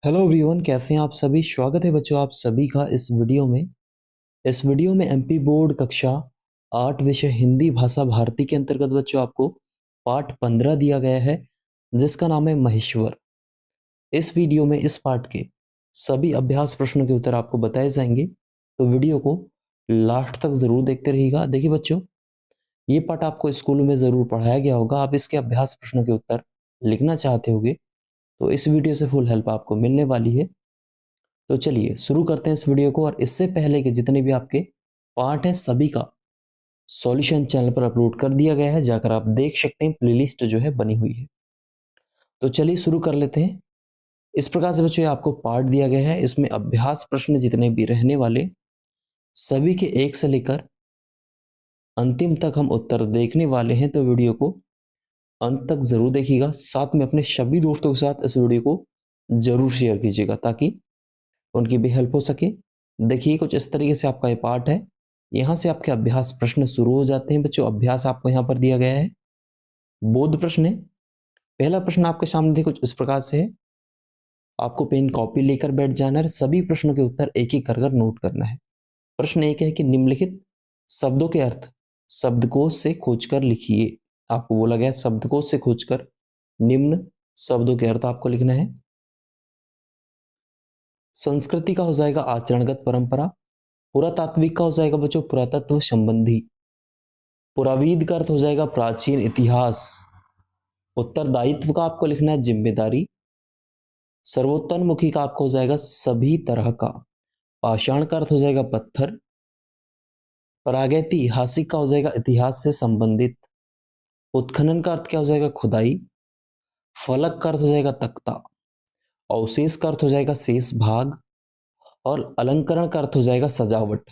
Hello everyone, कैसे हैं आप सभी। स्वागत है बच्चों आप सभी का इस वीडियो में एमपी बोर्ड कक्षा 8 विषय हिंदी भाषा भारती के अंतर्गत बच्चों आपको पाठ 15 दिया गया है, जिसका नाम है महेश्वर। इस वीडियो में इस पाठ के सभी अभ्यास प्रश्नों के उत्तर आपको बताए जाएंगे, तो वीडियो को लास्ट तक जरूर देखते रहिएगा। देखिए बच्चों, ये पाठ आपको स्कूल में जरूर पढ़ाया गया होगा। आप इसके अभ्यास प्रश्नों के उत्तर लिखना चाहते होगे तो इस वीडियो से फुल हेल्प आपको मिलने वाली है। तो चलिए शुरू करते हैं इस वीडियो को। और इससे पहले के जितने भी आपके पार्ट हैं सभी का सॉल्यूशन चैनल पर अपलोड कर दिया गया है, जाकर आप देख सकते हैं। प्लेलिस्ट जो है बनी हुई है। तो चलिए शुरू कर लेते हैं। इस प्रकार से बच्चों आपको पार्ट दिया गया है, इसमें अभ्यास प्रश्न जितने भी रहने वाले सभी के एक से लेकर अंतिम तक हम उत्तर देखने वाले हैं। तो वीडियो को अंत तक जरूर देखिएगा, साथ में अपने सभी दोस्तों के साथ इस वीडियो को जरूर शेयर कीजिएगा ताकि उनकी भी हेल्प हो सके। देखिए कुछ इस तरीके से आपका ये पार्ट है। यहाँ से आपके अभ्यास प्रश्न शुरू हो जाते हैं बच्चों। अभ्यास आपको यहाँ पर दिया गया है, बोध प्रश्न है। पहला प्रश्न आपके सामने देखिए कुछ इस प्रकार से है। आपको पेन कॉपी लेकर बैठ जाना है, सभी प्रश्नों के उत्तर एक एक कर नोट करना है। प्रश्न एक है कि निम्नलिखित शब्दों के अर्थ शब्दकोश से खोजकर लिखिए। आपको बोला गया शब्दकोश से खोजकर निम्न शब्दों के अर्थ आपको लिखना है। संस्कृति का हो जाएगा आचरणगत परंपरा। पुरातात्विक का हो जाएगा बच्चों पुरातत्व संबंधी। पुरावीद का अर्थ हो जाएगा प्राचीन इतिहास। उत्तरदायित्व का आपको लिखना है जिम्मेदारी। सर्वोत्तरमुखी का आपको हो जाएगा सभी तरह का। पाषाण का अर्थ हो जाएगा पत्थर। प्रागैतिहासिक का हो जाएगा इतिहास से संबंधित। उत्खनन का अर्थ क्या हो जाएगा खुदाई। फलक का अर्थ हो जाएगा तख्ता। अवशेष का अर्थ हो जाएगा शेष भाग। और अलंकरण का अर्थ हो जाएगा सजावट।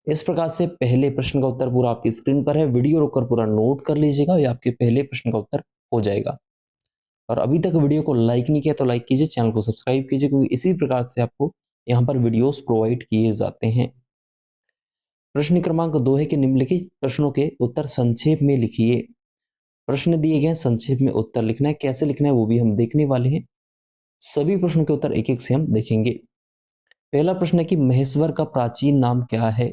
इस प्रकार से पहले प्रश्न का उत्तर पूरा आपकी स्क्रीन पर है, वीडियो रोककर पूरा नोट कर लीजिएगा। ये आपके पहले प्रश्न का उत्तर हो जाएगा। और अभी तक वीडियो को लाइक नहीं किया तो लाइक कीजिए, चैनल को सब्सक्राइब कीजिए, क्योंकि इसी प्रकार से आपको यहाँ पर वीडियोस प्रोवाइड किए जाते हैं। प्रश्न क्रमांक 2 है कि निम्नलिखित प्रश्नों के उत्तर संक्षेप में लिखिए। प्रश्न दिए गए, संक्षेप में उत्तर लिखना है। कैसे लिखना है वो भी हम देखने वाले हैं। सभी प्रश्नों के उत्तर एक एक से हम देखेंगे। पहला प्रश्न है कि महेश्वर का प्राचीन नाम क्या है।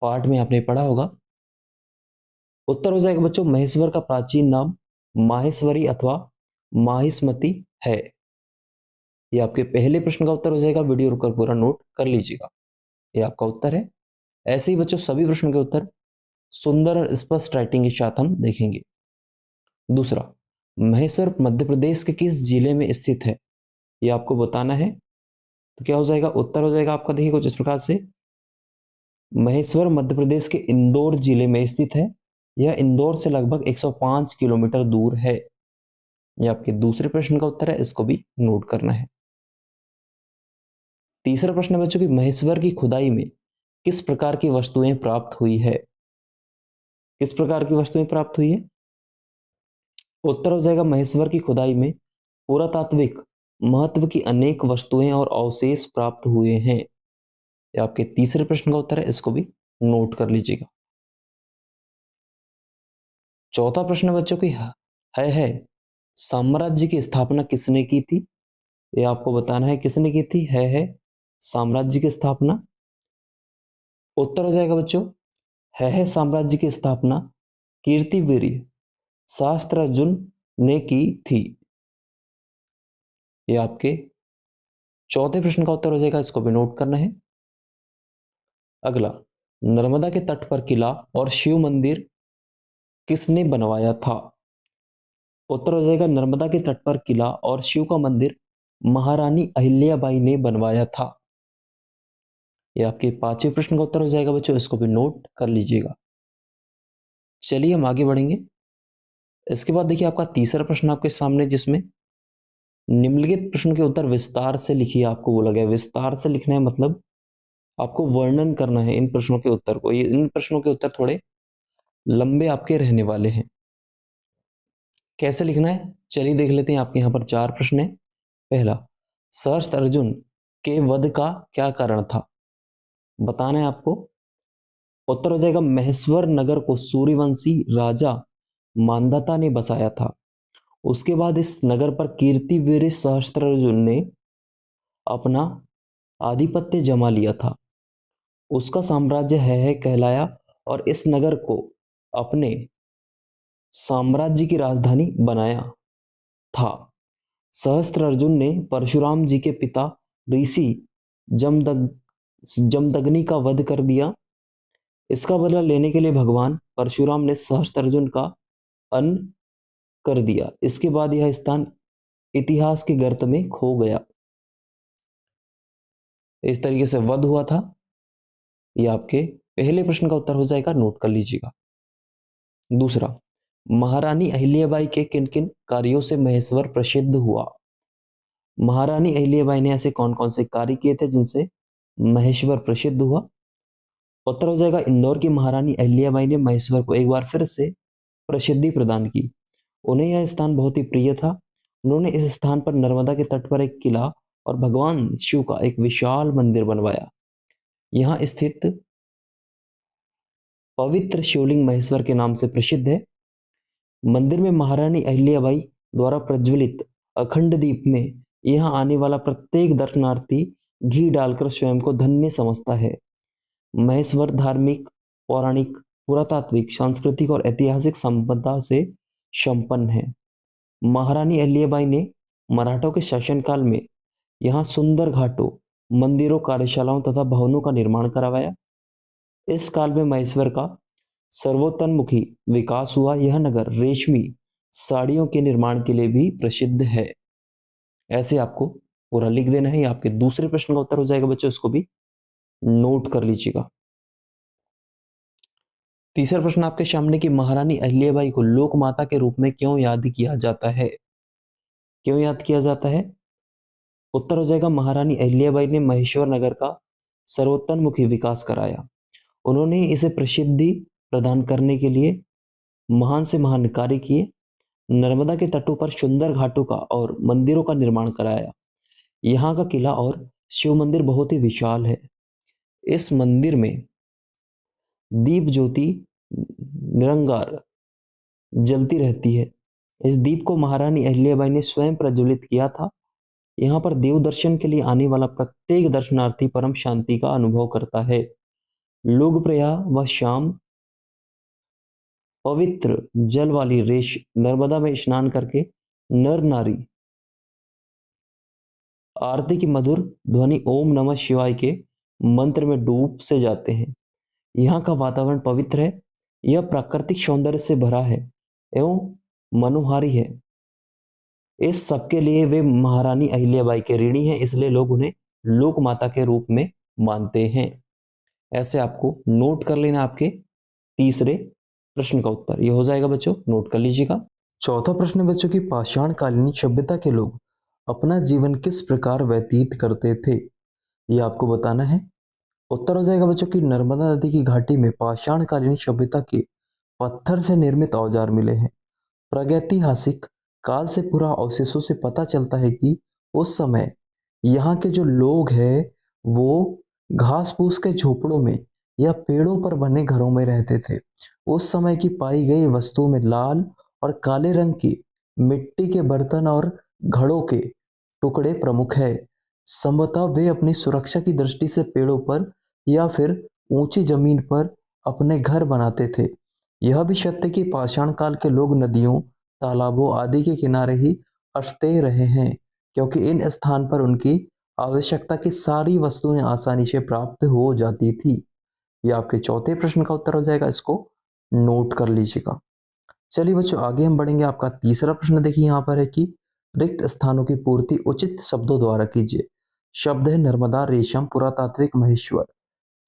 पाठ में आपने पढ़ा होगा। उत्तर हो जाएगा बच्चों महेश्वर का प्राचीन नाम माहेश्वरी अथवा माहिस्मती है। ये आपके पहले प्रश्न का उत्तर हो जाएगा। वीडियो रुककर पूरा नोट कर लीजिएगा। ये आपका उत्तर है। ऐसे ही बच्चों सभी प्रश्नों के उत्तर सुंदर और स्पष्ट राइटिंग के साथ हम देखेंगे। दूसरा, महेश्वर मध्य प्रदेश के किस जिले में स्थित है, ये आपको बताना है। तो क्या हो जाएगा उत्तर हो जाएगा आपका, देखिए कुछ इस प्रकार से। महेश्वर मध्य प्रदेश के इंदौर जिले में स्थित है। यह इंदौर से लगभग 105 किलोमीटर दूर है। यह आपके दूसरे प्रश्न का उत्तर है, इसको भी नोट करना है। तीसरा प्रश्न बच्चों की महेश्वर की खुदाई में किस प्रकार की वस्तुएं प्राप्त हुई है। किस प्रकार की वस्तुएं प्राप्त हुई है। उत्तर हो जाएगा महेश्वर की खुदाई में पुरातात्विक महत्व की अनेक वस्तुएं और अवशेष प्राप्त हुए हैं। यह आपके तीसरे प्रश्न का उत्तर है, इसको भी नोट कर लीजिएगा। चौथा प्रश्न बच्चों की है साम्राज्य की स्थापना किसने की थी। ये आपको बताना है किसने की थी। है साम्राज्य की स्थापना। उत्तर हो जाएगा बच्चों है साम्राज्य की स्थापना कीर्तिवीर सहस्त्रार्जुन ने की थी। ये आपके चौथे प्रश्न का उत्तर हो जाएगा, इसको भी नोट करना है। अगला, नर्मदा के तट पर किला और शिव मंदिर किसने बनवाया था। उत्तर हो जाएगा नर्मदा के तट पर किला और शिव का मंदिर महारानी अहिल्याबाई ने बनवाया था। यह आपके पांचवें प्रश्न का उत्तर हो जाएगा बच्चों, इसको भी नोट कर लीजिएगा। चलिए हम आगे बढ़ेंगे। इसके बाद देखिए आपका तीसरा प्रश्न आपके सामने, जिसमें निम्नलिखित प्रश्न के उत्तर विस्तार से लिखिए। आपको बोला गया विस्तार से लिखना है, मतलब आपको वर्णन करना है इन प्रश्नों के उत्तर को। ये इन प्रश्नों के उत्तर थोड़े लंबे आपके रहने वाले हैं। कैसे लिखना है चलिए देख लेते हैं। आपके यहाँ पर चार प्रश्न है। पहला, सहस्त्र अर्जुन के वध का क्या कारण था, बताना है आपको। उत्तर हो जाएगा महेश्वर नगर को सूर्यवंशी राजा मांधाता ने बसाया था। उसके बाद इस नगर पर कीर्तिवीर सहस्त्रार्जुन ने अपना आधिपत्य जमा लिया था। उसका साम्राज्य है कहलाया और इस नगर को अपने साम्राज्य की राजधानी बनाया था। सहस्त्रार्जुन ने परशुराम जी के पिता ऋषि जमदग जमदग्नि का वध कर दिया। इसका बदला लेने के लिए भगवान परशुराम ने सहस्त्रार्जुन का अन्न कर दिया। इसके बाद यह स्थान इतिहास के गर्त में खो गया। इस तरीके से वध हुआ था। यह आपके पहले प्रश्न का उत्तर हो जाएगा, नोट कर लीजिएगा। दूसरा, महारानी अहिल्याबाई के किन किन कार्यों से महेश्वर प्रसिद्ध हुआ? महारानी अहिल्याबाई ने ऐसे कौन कौन से कार्य किए थे जिनसे महेश्वर प्रसिद्ध हुआ? उत्तर हो जाएगा, इंदौर की महारानी अहिल्याबाई ने महेश्वर को एक बार फिर से प्रसिद्धि प्रदान की। उन्हें यह स्थान बहुत ही प्रिय था। उन्होंने इस स्थान पर नर्मदा के तट पर एक किला और भगवान शिव का एक विशाल मंदिर बनवाया। यहाँ स्थित पवित्र शिवलिंग महेश्वर के नाम से प्रसिद्ध है। मंदिर में महारानी अहिल्याबाई द्वारा प्रज्वलित अखंड दीप में यहाँ आने वाला प्रत्येक दर्शनार्थी घी डालकर स्वयं को धन्य समझता है। महेश्वर धार्मिक, पौराणिक, पुरातात्विक, सांस्कृतिक और ऐतिहासिक संपदा से संपन्न है। महारानी अहिल्याबाई ने मराठों के शासनकाल में यहाँ सुंदर घाटों, मंदिरों, कार्यशालाओं तथा भवनों का निर्माण करवाया। इस काल में महेश्वर का सर्वोत्तोन्मुखी विकास हुआ। यह नगर रेशमी साड़ियों के निर्माण के लिए भी प्रसिद्ध है। ऐसे आपको पूरा लिख देना है। आपके दूसरे प्रश्न का उत्तर हो जाएगा बच्चों, इसको भी नोट कर लीजिएगा। तीसरा प्रश्न आपके सामने कि महारानी अहिल्याबाई को लोक माता के रूप में क्यों याद किया जाता है? क्यों याद किया जाता है? उत्तर हो जाएगा, महारानी अहिल्याबाई ने महेश्वर नगर का सर्वोत्तोन्मुखी विकास कराया। उन्होंने इसे प्रसिद्धि प्रदान करने के लिए महान से महान कार्य किए। नर्मदा के तटों पर सुंदर घाटों का और मंदिरों का निर्माण कराया। यहाँ का किला और शिव मंदिर बहुत ही विशाल है। इस मंदिर में दीप ज्योति निरंकार जलती रहती है। इस दीप को महारानी अहिल्याबाई ने स्वयं प्रज्वलित किया था। यहाँ पर देव दर्शन के लिए आने वाला प्रत्येक दर्शनार्थी परम शांति का अनुभव करता है। लोग प्रयाग व शाम पवित्र जल वाली रेश नर्मदा में स्नान करके नर नारी आरती की मधुर ध्वनि ओम नमः शिवाय के मंत्र में डूब से जाते हैं। यहाँ का वातावरण पवित्र है। यह प्राकृतिक सौंदर्य से भरा है एवं मनोहारी है। इस सबके लिए वे महारानी अहिल्याबाई के ऋणी हैं, इसलिए लोग उन्हें लोक माता के रूप में मानते हैं। ऐसे आपको नोट कर लेना आपके तीसरे प्रश्न का उत्तर। यह हो जाएगा बच्चों, नोट कर लीजिएगा। चौथा प्रश्न है बच्चों की पाषाणकालीन सभ्यता के लोग अपना जीवन किस प्रकार व्यतीत करते थे, यह आपको बताना है। उत्तर हो जाएगा बच्चों की नर्मदा नदी की घाटी में पाषाणकालीन सभ्यता के पत्थर से निर्मित औजार मिले हैं। प्रागैतिहासिक काल से पूरा अवशेषों से पता चलता है कि उस समय यहाँ के जो लोग हैं वो घास फूस के झोपड़ों में या पेड़ों पर बने घरों में रहते थे। उस समय की पाई गई वस्तुओं में लाल और काले रंग की मिट्टी के बर्तन और घड़ों के टुकड़े प्रमुख है। संभवतः वे अपनी सुरक्षा की दृष्टि से पेड़ों पर या फिर ऊंची जमीन पर अपने घर बनाते थे। यह भी सत्य कि पाषाण काल के लोग नदियों, तालाबों आदि के किनारे ही बसते रहे हैं, क्योंकि इन स्थान पर उनकी आवश्यकता की सारी वस्तुएं आसानी से प्राप्त हो जाती थी। यह आपके चौथे प्रश्न का उत्तर हो जाएगा, इसको नोट कर लीजिएगा। चलिए बच्चों आगे हम बढ़ेंगे। आपका तीसरा प्रश्न देखिए यहाँ पर है कि रिक्त स्थानों की पूर्ति उचित शब्दों द्वारा कीजिए। शब्द है नर्मदा, रेशम, पुरातात्विक, महेश्वर।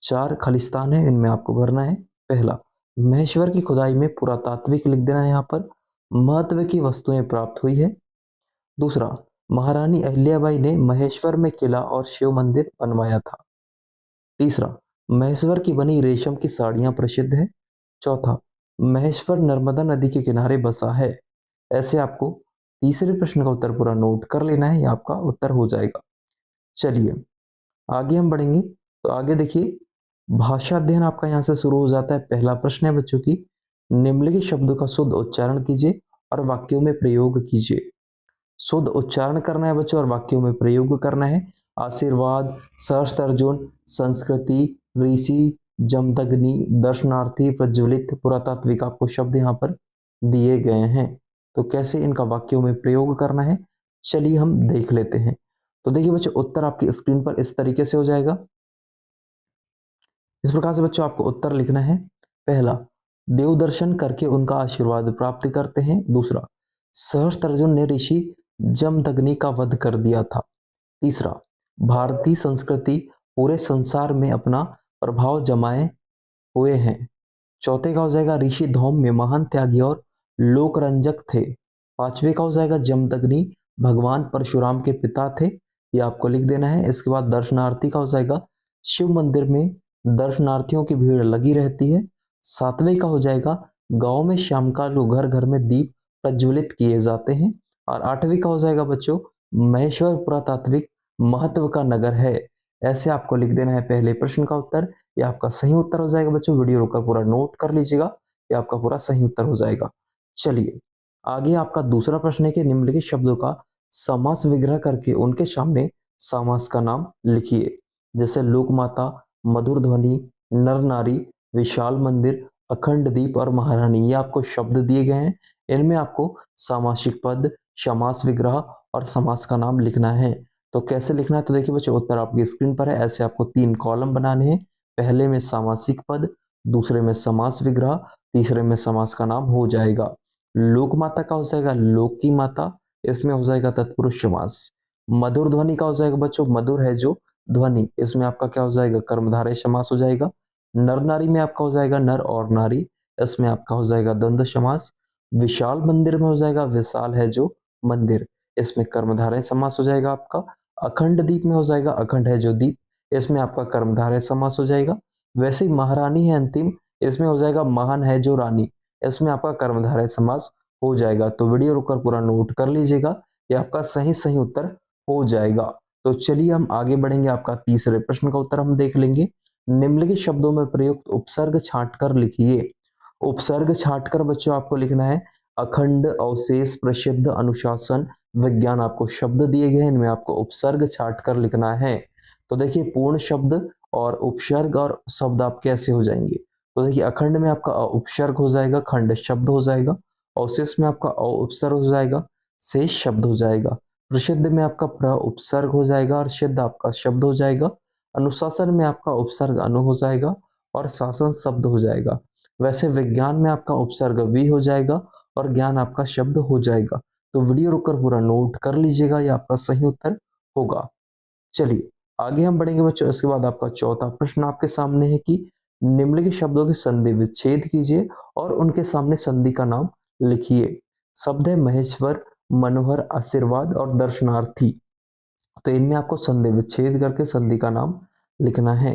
4 खालिस्तान है, इनमें आपको भरना है। पहला, महेश्वर की खुदाई में पुरातात्विक लिख देना है। यहाँ पर महत्व की वस्तुएं प्राप्त हुई है। दूसरा, महारानी अहिल्याबाई ने महेश्वर में किला और शिव मंदिर बनवाया था। तीसरा, महेश्वर की बनी रेशम की साड़ियां प्रसिद्ध है। चौथा, महेश्वर नर्मदा नदी के किनारे बसा है। ऐसे आपको तीसरे प्रश्न का उत्तर पूरा नोट कर लेना है, ये आपका उत्तर हो जाएगा। चलिए आगे हम बढ़ेंगे। तो आगे देखिए, भाषा अध्ययन आपका यहाँ से शुरू हो जाता है। पहला प्रश्न है बच्चों की, निम्नलिखित शब्दों का शुद्ध उच्चारण कीजिए और वाक्यों में प्रयोग कीजिए। शुद्ध उच्चारण करना है बच्चों और वाक्यों में प्रयोग करना है। आशीर्वाद, सहस्त्र अर्जुन, संस्कृति, ऋषि, जमदग्नि, दर्शनार्थी, प्रज्वलित, पुरातात्विक आपको शब्द यहाँ पर दिए गए हैं। तो कैसे इनका वाक्यों में प्रयोग करना है, चलिए हम देख लेते हैं। तो देखिए बच्चों, उत्तर आपकी स्क्रीन पर इस तरीके से हो जाएगा। इस प्रकार से बच्चों आपको उत्तर लिखना है। पहला, देव दर्शन करके उनका आशीर्वाद प्राप्त करते हैं। दूसरा, सहस्त्र अर्जुन ने ऋषि जमदग्नि का वध कर दिया था। तीसरा, भारतीय संस्कृति पूरे संसार में अपना प्रभाव जमाए हुए हैं। चौथे का हो जाएगा, ऋषि धौम्य महान त्यागी और लोकरंजक थे। पांचवे का हो जाएगा, जमदग्नि भगवान परशुराम के पिता थे। ये आपको लिख देना है। इसके बाद दर्शनार्थी का हो जाएगा, शिव मंदिर में दर्शनार्थियों की भीड़ लगी रहती है। सातवें का हो जाएगा, गांव में शाम का घर घर में दीप प्रज्वलित किए जाते हैं। और आठवीं का हो जाएगा बच्चों, महेश्वर पुरातात्विक महत्व का नगर है। ऐसे आपको लिख देना है पहले प्रश्न का उत्तर। ये आपका सही उत्तर हो जाएगा बच्चों। वीडियो रोककर पूरा नोट कर लीजिएगा, ये आपका पूरा सही उत्तर हो जाएगा। चलिए आगे आपका दूसरा प्रश्न है कि निम्नलिखित शब्दों का समास विग्रह करके उनके सामने समास का नाम लिखिए। जैसे लोकमाता, मधुर ध्वनि, नर नारी, विशाल मंदिर, अखंड दीप और महारानी। ये आपको शब्द दिए गए हैं। इनमें आपको सामासिक पद, समास विग्रह और समास का नाम लिखना है। तो कैसे लिखना है, तो देखिए बच्चों, उत्तर आपकी स्क्रीन पर है। ऐसे आपको 3 कॉलम बनाने हैं। पहले में सामासिक पद, दूसरे में समास विग्रह, तीसरे में समास का नाम हो जाएगा। लोकमाता का हो जाएगा लोक की माता, इसमें हो जाएगा तत्पुरुष समास। मधुर ध्वनि का हो जाएगा बच्चों, मधुर है जो ध्वनि, इसमें आपका क्या हो जाएगा, कर्मधारय समास हो जाएगा। नर नारी में आपका हो जाएगा नर और नारी, इसमें आपका हो जाएगा द्वंद्व समास। विशाल मंदिर में हो जाएगा विशाल है जो मंदिर, इसमें कर्मधारय समास हो जाएगा आपका। अखंड दीप में हो जाएगा अखंड है जो दीप, इसमें आपका कर्मधारय समास हो जाएगा। वैसे ही महारानी है अंतिम, इसमें हो जाएगा महान है जो रानी, इसमें आपका कर्मधारय समास हो जाएगा। तो वीडियो रुककर पूरा नोट कर लीजिएगा, ये आपका सही सही उत्तर हो जाएगा। तो चलिए हम आगे बढ़ेंगे। आपका तीसरे प्रश्न का उत्तर हम देख लेंगे। निम्नलिखित शब्दों में प्रयुक्त उपसर्ग छांटकर लिखिए। उपसर्ग छांटकर बच्चों आपको लिखना है अखंड, अवशेष, प्रसिद्ध, अनुशासन, विज्ञान। आपको शब्द दिए गए हैं, इनमें आपको उपसर्ग छांटकर लिखना है। तो देखिए पूर्ण शब्द और उपसर्ग और शब्द आप कैसे हो जाएंगे। तो देखिए अखंड में आपका उपसर्ग हो जाएगा, खंड शब्द हो जाएगा। अवशेष में आपका उपसर्ग हो जाएगा, शेष शब्द हो जाएगा। प्रसिद्ध में आपका प्र उपसर्ग हो जाएगा और सिद्ध आपका शब्द हो जाएगा। अनुशासन में आपका उपसर्ग अनु हो जाएगा और शासन शब्द हो जाएगा। वैसे विज्ञान में आपका उपसर्ग वी हो जाएगा और ज्ञान आपका शब्द हो जाएगा। तो वीडियो रुककर पूरा नोट कर लीजिएगा, ये आपका सही उत्तर होगा। चलिए आगे हम बढ़ेंगे बच्चों। इसके बाद आपका चौथा प्रश्न आपके सामने है कि निम्नलिखित शब्दों के संधि विच्छेद कीजिए और उनके सामने संधि का नाम लिखिए। शब्द है महेश्वर, मनोहर, आशीर्वाद और दर्शनार्थी। तो इनमें आपको संधि विच्छेद करके संधि का नाम लिखना है।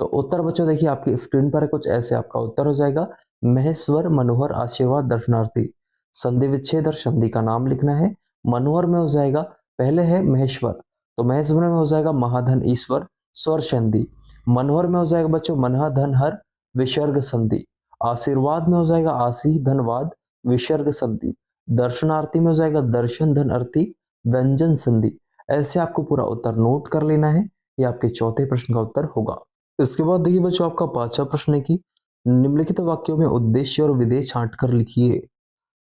तो उत्तर बच्चों देखिए आपकी स्क्रीन पर है, कुछ ऐसे आपका उत्तर हो जाएगा। महेश्वर, मनोहर, आशीर्वाद, दर्शनार्थी। संधि विच्छेद और संधि का नाम लिखना है। मनोहर में हो जाएगा, पहले है महेश्वर, तो महेश्वर में हो जाएगा महाधन ईश्वर, स्वर संधि। मनोहर में हो जाएगा बच्चों मन्हा धन हर, विसर्ग संधि। आशीर्वाद में हो जाएगा आशी धनवाद, विसर्ग संधि। दर्शनार्थी में हो जाएगा दर्शन धन अर्थी, व्यंजन संधि। ऐसे आपको पूरा उत्तर नोट कर लेना है, ये आपके चौथे प्रश्न का उत्तर होगा। इसके बाद देखिए बच्चों आपका पांचवा प्रश्न है कि निम्नलिखित वाक्यों में उद्देश्य और विधेय छांट कर लिखिए।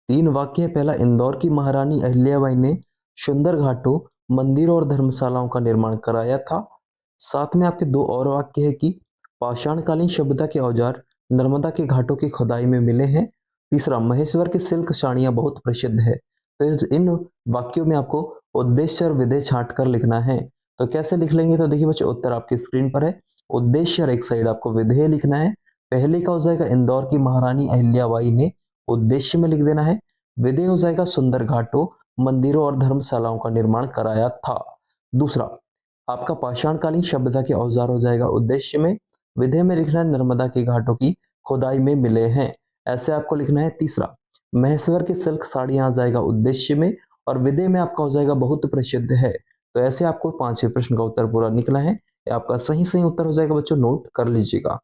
3 वाक्य है। पहला, इंदौर की महारानी अहिल्याबाई ने सुंदर घाटों, मंदिरों और धर्मशालाओं का निर्माण कराया था। साथ में आपके 2 और वाक्य है कि पाषाणकालीन सभ्यता के औजार नर्मदा के घाटों की खुदाई में मिले हैं। तीसरा, महेश्वर की सिल्क साड़ियां बहुत प्रसिद्ध है। तो इन वाक्यों में आपको उद्देश्य और विधेय छांट कर लिखना है। तो कैसे लिख लेंगे, तो देखिए बच्चों उत्तर आपकी स्क्रीन पर है। उद्देश्य और एक साइड आपको विधेय लिखना है। पहले का हो जाएगा इंदौर की महारानी अहिल्याबाई ने, उद्देश्य में लिख देना है। विधेय हो जाएगा सुंदर घाटों, मंदिरों और धर्मशालाओं का निर्माण कराया था। दूसरा आपका पाषाणकालीन सभ्यता के औजार हो जाएगा उद्देश्य में। विधेय में लिखना है नर्मदा के घाटों की खुदाई में मिले हैं, ऐसे आपको लिखना है। तीसरा, महेश्वर की सिल्क साड़ियां आ जाएगा उद्देश्य में, और विधेय में आपका हो जाएगा बहुत प्रसिद्ध है। तो ऐसे आपको 5वें प्रश्न का उत्तर पूरा निकला है, ये आपका सही सही उत्तर हो जाएगा बच्चों, नोट कर लीजिएगा।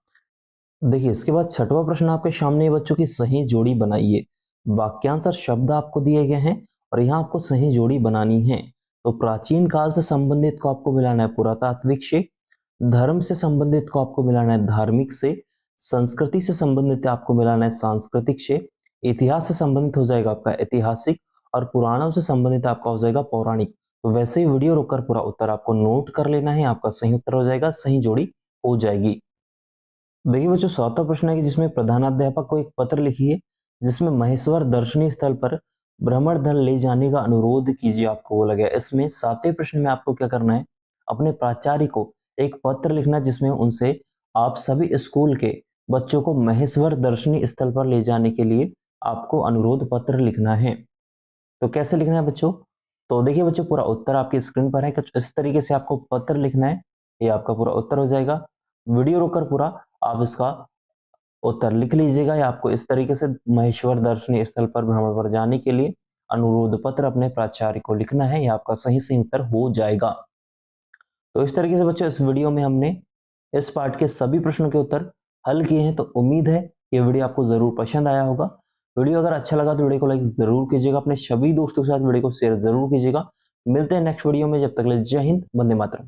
देखिए इसके बाद 6वां प्रश्न आपके सामने है बच्चों की सही जोड़ी बनाइए। वाक्यांश और शब्द आपको दिए गए हैं और यहाँ आपको सही जोड़ी बनानी है। तो प्राचीन काल से संबंधित को आपको मिलाना है पुरातात्विक से, धर्म से संबंधित को आपको मिलाना है धार्मिक से, संस्कृति से संबंधित आपको मिलाना है सांस्कृतिक से, इतिहास से संबंधित हो जाएगा आपका ऐतिहासिक, और पुराणों से संबंधित आपका हो जाएगा पौराणिक। तो वैसे ही वीडियो रोककर पूरा उत्तर आपको नोट कर लेना है, आपका सही उत्तर हो जाएगा, सही जोड़ी हो जाएगी। देखिए बच्चों, 7वां प्रश्न है कि जिसमें प्रधानाध्यापक को एक पत्र लिखिए जिसमें महेश्वर दर्शनीय स्थल पर भ्रमण दल ले जाने का अनुरोध कीजिए, आपको बोला गया। इसमें 7वें प्रश्न में आपको क्या करना है, अपने प्राचार्य को एक पत्र लिखना जिसमें उनसे आप सभी स्कूल के बच्चों को महेश्वर दर्शनीय स्थल पर ले जाने के लिए आपको अनुरोध पत्र लिखना है। तो कैसे लिखना है बच्चों, तो देखिए बच्चों, पूरा उत्तर आपकी स्क्रीन पर है। कुछ इस तरीके से आपको पत्र लिखना है, ये आपका पूरा उत्तर हो जाएगा। वीडियो रोककर पूरा आप इसका उत्तर लिख लीजिएगा, या आपको इस तरीके से महेश्वर दर्शनीय स्थल पर भ्रमण पर जाने के लिए अनुरोध पत्र अपने प्राचार्य को लिखना है, यह आपका सही सही उत्तर हो जाएगा। तो इस तरीके से बच्चों इस वीडियो में हमने इस पार्ट के सभी प्रश्नों के उत्तर हल किए हैं। तो उम्मीद है ये वीडियो आपको जरूर पसंद आया होगा। वीडियो अगर अच्छा लगा तो वीडियो को लाइक जरूर कीजिएगा, अपने सभी दोस्तों के साथ वीडियो को शेयर जरूर कीजिएगा। मिलते हैं नेक्स्ट वीडियो में, जब तक के लिए जय हिंद, वंदे मातरम।